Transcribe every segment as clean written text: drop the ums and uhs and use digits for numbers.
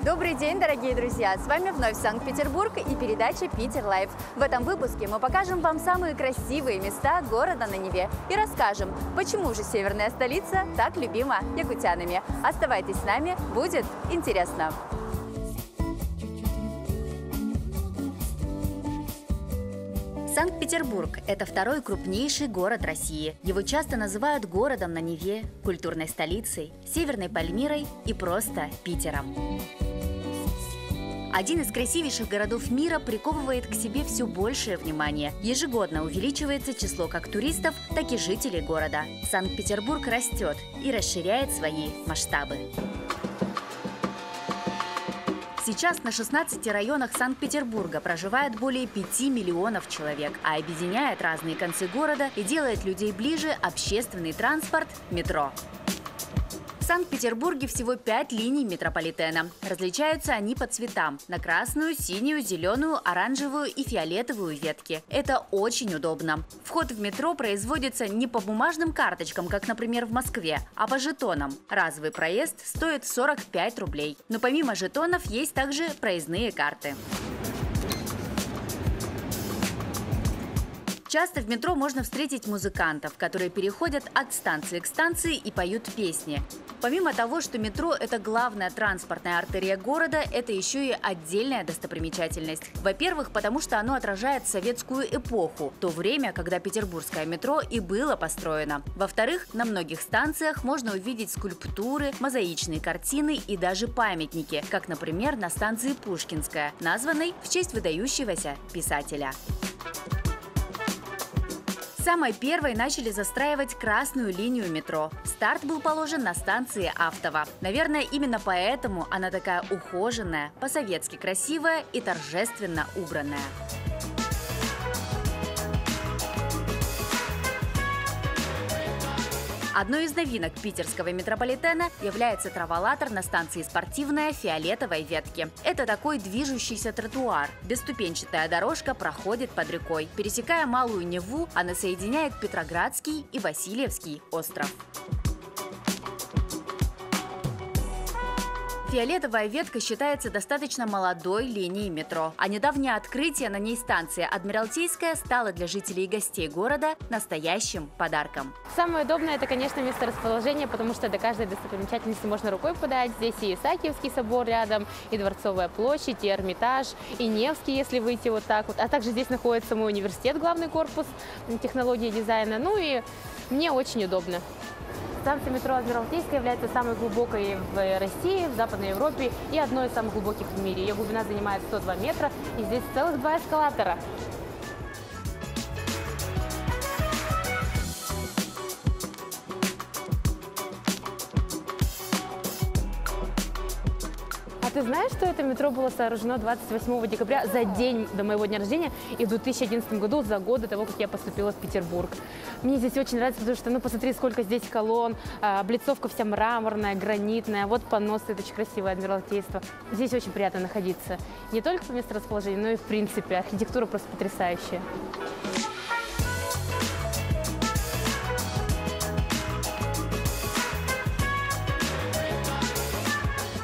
Добрый день, дорогие друзья! С вами вновь Санкт-Петербург и передача «Питер Лайв». В этом выпуске мы покажем вам самые красивые места города на Неве и расскажем, почему же северная столица так любима якутянами. Оставайтесь с нами, будет интересно! Санкт-Петербург – это второй крупнейший город России. Его часто называют городом на Неве, культурной столицей, Северной Пальмирой и просто Питером. Один из красивейших городов мира приковывает к себе все большее внимание. Ежегодно увеличивается число как туристов, так и жителей города. Санкт-Петербург растет и расширяет свои масштабы. Сейчас на 16 районах Санкт-Петербурга проживает более 5 миллионов человек, а объединяет разные концы города и делает людей ближе общественный транспорт – метро. В Санкт-Петербурге всего 5 линий метрополитена. Различаются они по цветам – на красную, синюю, зеленую, оранжевую и фиолетовую ветки. Это очень удобно. Вход в метро производится не по бумажным карточкам, как, например, в Москве, а по жетонам. Разовый проезд стоит 45 рублей. Но помимо жетонов есть также проездные карты. Часто в метро можно встретить музыкантов, которые переходят от станции к станции и поют песни. Помимо того, что метро – это главная транспортная артерия города, это еще и отдельная достопримечательность. Во-первых, потому что оно отражает советскую эпоху, то время, когда петербургское метро и было построено. Во-вторых, на многих станциях можно увидеть скульптуры, мозаичные картины и даже памятники, как, например, на станции Пушкинская, названной в честь выдающегося писателя. Самой первой начали застраивать красную линию метро. Старт был положен на станции Автово. Наверное, именно поэтому она такая ухоженная, по-советски красивая и торжественно убранная. Одной из новинок питерского метрополитена является траволатор на станции Спортивная фиолетовой ветки. Это такой движущийся тротуар. Бесступенчатая дорожка проходит под рекой. Пересекая Малую Неву, она соединяет Петроградский и Васильевский остров. Фиолетовая ветка считается достаточно молодой линией метро, а недавнее открытие на ней станции Адмиралтейская стало для жителей и гостей города настоящим подарком. Самое удобное – это, конечно, месторасположение, потому что до каждой достопримечательности можно рукой подать. Здесь и Исаакиевский собор рядом, и Дворцовая площадь, и Эрмитаж, и Невский, если выйти вот так вот. А также здесь находится мой университет, главный корпус технологии и дизайна. Ну и мне очень удобно. Станция метро Адмиралтейская является самой глубокой в России, в Западной Европе и одной из самых глубоких в мире. Ее глубина занимает 102 метра, и здесь целых 2 эскалатора. А ты знаешь, что это метро было сооружено 28 декабря, за день до моего дня рождения, и в 2011 году, за год до того, как я поступила в Петербург. Мне здесь очень нравится, потому что, ну, посмотри, сколько здесь колонн, облицовка вся мраморная, гранитная, вот понос, это очень красивое Адмиралтейство. Здесь очень приятно находиться. Не только по месторасположению, но и в принципе. Архитектура просто потрясающая.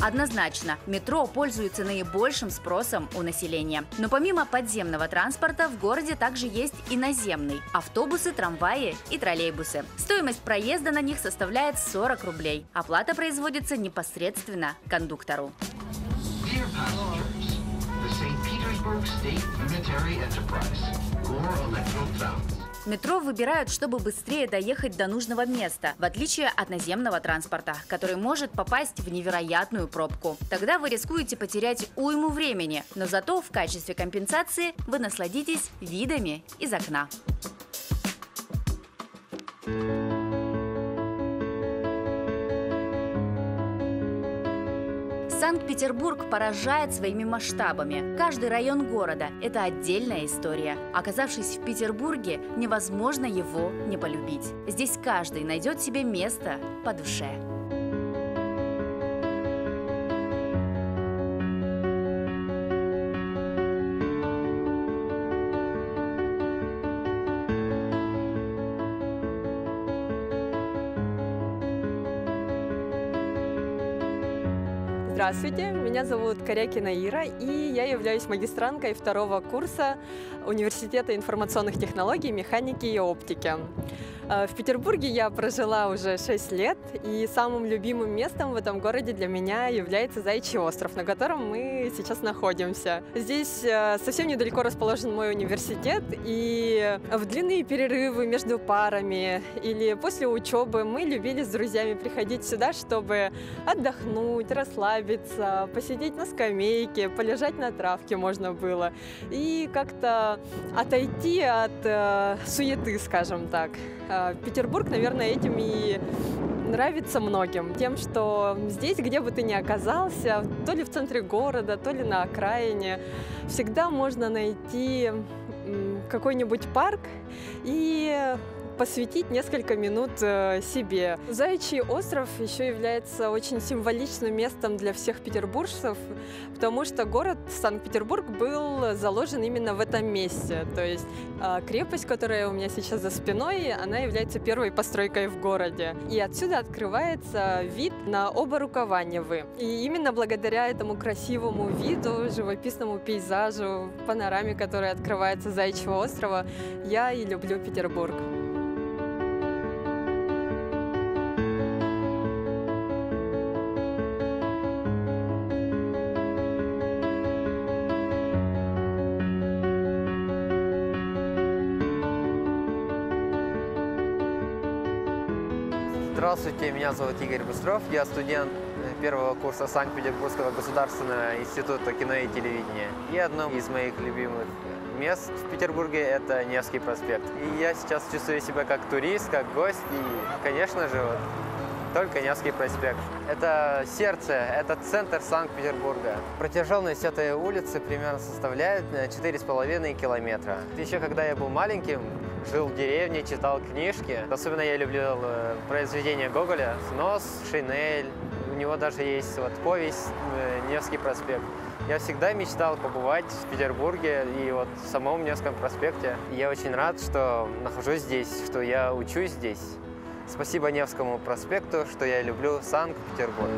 Однозначно, метро пользуется наибольшим спросом у населения. Но помимо подземного транспорта в городе также есть и наземный – автобусы, трамваи и троллейбусы. Стоимость проезда на них составляет 40 рублей. Оплата производится непосредственно кондуктору. Метро выбирают, чтобы быстрее доехать до нужного места, в отличие от наземного транспорта, который может попасть в невероятную пробку. Тогда вы рискуете потерять уйму времени, но зато в качестве компенсации вы насладитесь видами из окна. Санкт-Петербург поражает своими масштабами. Каждый район города – это отдельная история. Оказавшись в Петербурге, невозможно его не полюбить. Здесь каждый найдет себе место по душе. Здравствуйте, меня зовут Корякина Ира, и я являюсь магистранткой второго курса Университета информационных технологий, механики и оптики. В Петербурге я прожила уже 6 лет, и самым любимым местом в этом городе для меня является Заячий остров, на котором мы сейчас находимся. Здесь совсем недалеко расположен мой университет, и в длинные перерывы между парами или после учебы мы любили с друзьями приходить сюда, чтобы отдохнуть, расслабиться, посидеть на скамейке, полежать на травке можно было и как-то отойти от суеты, скажем так. Петербург, наверное, этим и нравится многим. Тем, что здесь, где бы ты ни оказался, то ли в центре города, то ли на окраине, всегда можно найти какой-нибудь парк и посвятить несколько минут себе. Заячий остров еще является очень символичным местом для всех петербуржцев, потому что город Санкт-Петербург был заложен именно в этом месте. То есть крепость, которая у меня сейчас за спиной, она является первой постройкой в городе. И отсюда открывается вид на оба рукава Невы. И именно благодаря этому красивому виду, живописному пейзажу, панораме, которая открывается с Заячьего острова, я и люблю Петербург. Здравствуйте, меня зовут Игорь Быстров, я студент первого курса Санкт-Петербургского государственного института кино и телевидения. И одно из моих любимых мест в Петербурге – это Невский проспект. И я сейчас чувствую себя как турист, как гость и, конечно же, только Невский проспект. Это сердце, это центр Санкт-Петербурга. Протяженность этой улицы примерно составляет 4,5 километра. Еще когда я был маленьким, жил в деревне, читал книжки. Особенно я любил произведения Гоголя «Снос», «Шинель». У него даже есть повесть «Невский проспект». Я всегда мечтал побывать в Петербурге и в самом Невском проспекте. И я очень рад, что нахожусь здесь, что я учусь здесь. Спасибо Невскому проспекту, что я люблю Санкт-Петербург.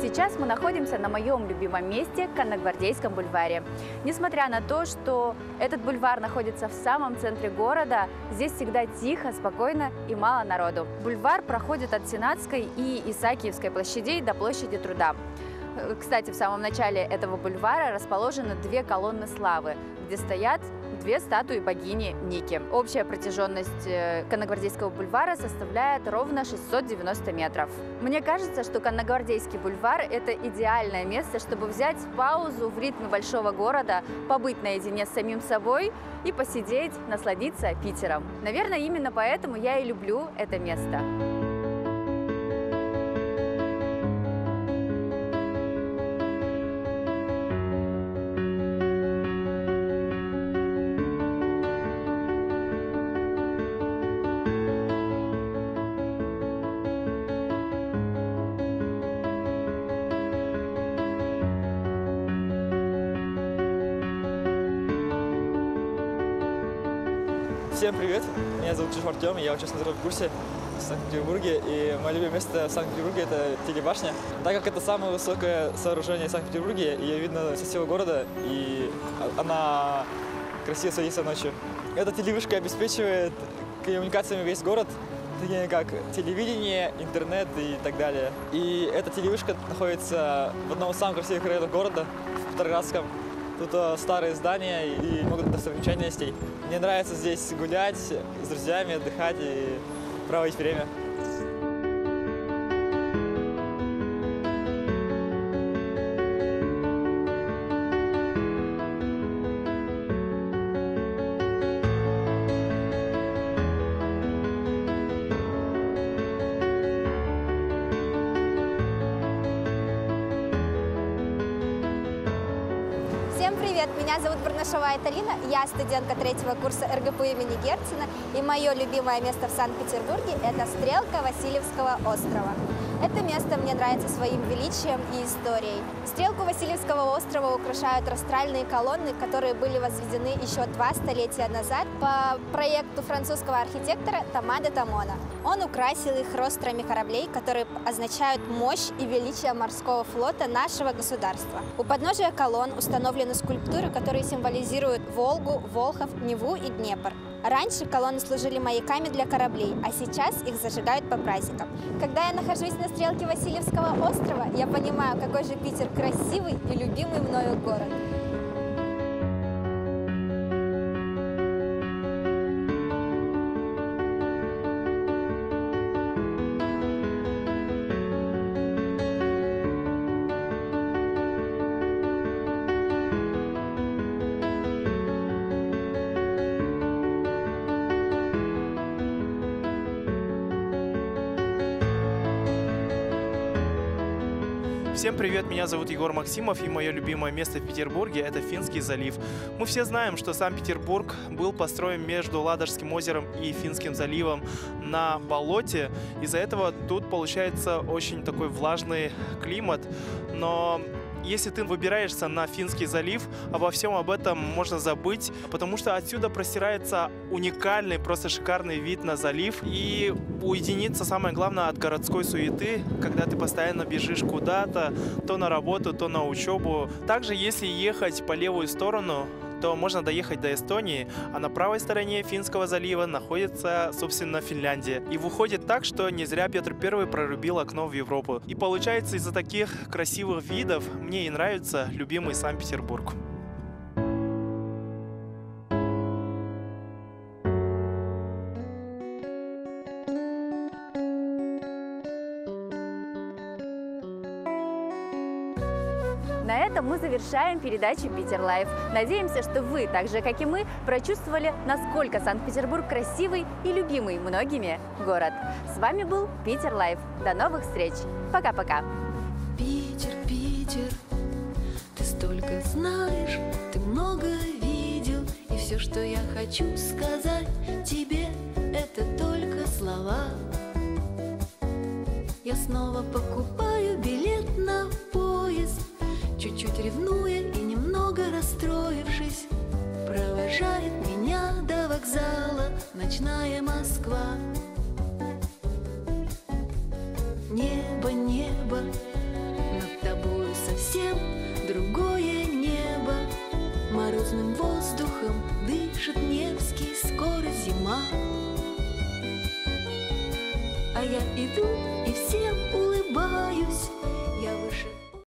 Сейчас мы находимся на моем любимом месте – Конногвардейском бульваре. Несмотря на то, что этот бульвар находится в самом центре города, здесь всегда тихо, спокойно и мало народу. Бульвар проходит от Сенатской и Исаакиевской площадей до площади Труда. Кстати, в самом начале этого бульвара расположены две колонны славы, где стоят две статуи богини Ники. Общая протяженность Конногвардейского бульвара составляет ровно 690 метров. Мне кажется, что Конногвардейский бульвар – это идеальное место, чтобы взять паузу в ритме большого города, побыть наедине с самим собой и посидеть, насладиться Питером. Наверное, именно поэтому я и люблю это место. Всем привет! Меня зовут Чижов Артем, я учусь на втором курсе в Санкт-Петербурге. И мое любимое место в Санкт-Петербурге – это телебашня. Так как это самое высокое сооружение в Санкт-Петербурге, ее видно со всего города, и она красиво садится ночью. Эта телевышка обеспечивает коммуникациями весь город, такие как телевидение, интернет и так далее. И эта телевышка находится в одном из самых красивых районов города, в Петроградском. Тут старые здания и много достопримечательностей. Мне нравится здесь гулять с друзьями, отдыхать и проводить время. Всем привет! Меня зовут Барнашова Айталина, я студентка третьего курса РГПУ имени Герцена, и мое любимое место в Санкт-Петербурге – это стрелка Васильевского острова. Это место мне нравится своим величием и историей. Стрелку Васильевского острова украшают растральные колонны, которые были возведены еще 2 столетия назад по проекту французского архитектора Тома де Томона. Он украсил их рострами кораблей, которые означают мощь и величие морского флота нашего государства. У подножия колонн установлены скульптуры, которые символизируют Волгу, Волхов, Неву и Днепр. Раньше колонны служили маяками для кораблей, а сейчас их зажигают по праздникам. Когда я нахожусь на стрелке Васильевского острова, я понимаю, какой же Питер красивый и любимый мною город. Всем привет, меня зовут Егор Максимов, и мое любимое место в Петербурге – это Финский залив. Мы все знаем, что Санкт-Петербург был построен между Ладожским озером и Финским заливом на болоте. Из-за этого тут получается очень такой влажный климат, но если ты выбираешься на Финский залив, обо всем об этом можно забыть, потому что отсюда простирается уникальный, просто шикарный вид на залив, и уединиться, самое главное, от городской суеты, когда ты постоянно бежишь куда-то, то на работу, то на учебу. Также, если ехать по левую сторону, то можно доехать до Эстонии, а на правой стороне Финского залива находится, собственно, Финляндия. И выходит так, что не зря Петр I прорубил окно в Европу. И получается, из-за таких красивых видов мне и нравится любимый Санкт-Петербург. На этом мы завершаем передачу «Питер Лайв». Надеемся, что вы, так же как и мы, прочувствовали, насколько Санкт-Петербург красивый и любимый многими город. С вами был Питер Лайв. До новых встреч. Пока-пока. Питер, Питер, ты столько знаешь, ты много видел, и все, что я хочу сказать тебе, это только слова. Я снова покупаю билет на поезд, чуть-чуть ревнуя и немного расстроившись, провожает меня до вокзала ночная Москва. Небо, небо, над тобою совсем другое небо. Морозным воздухом дышит Невский, скоро зима. А я иду и всем улыбаюсь, я выше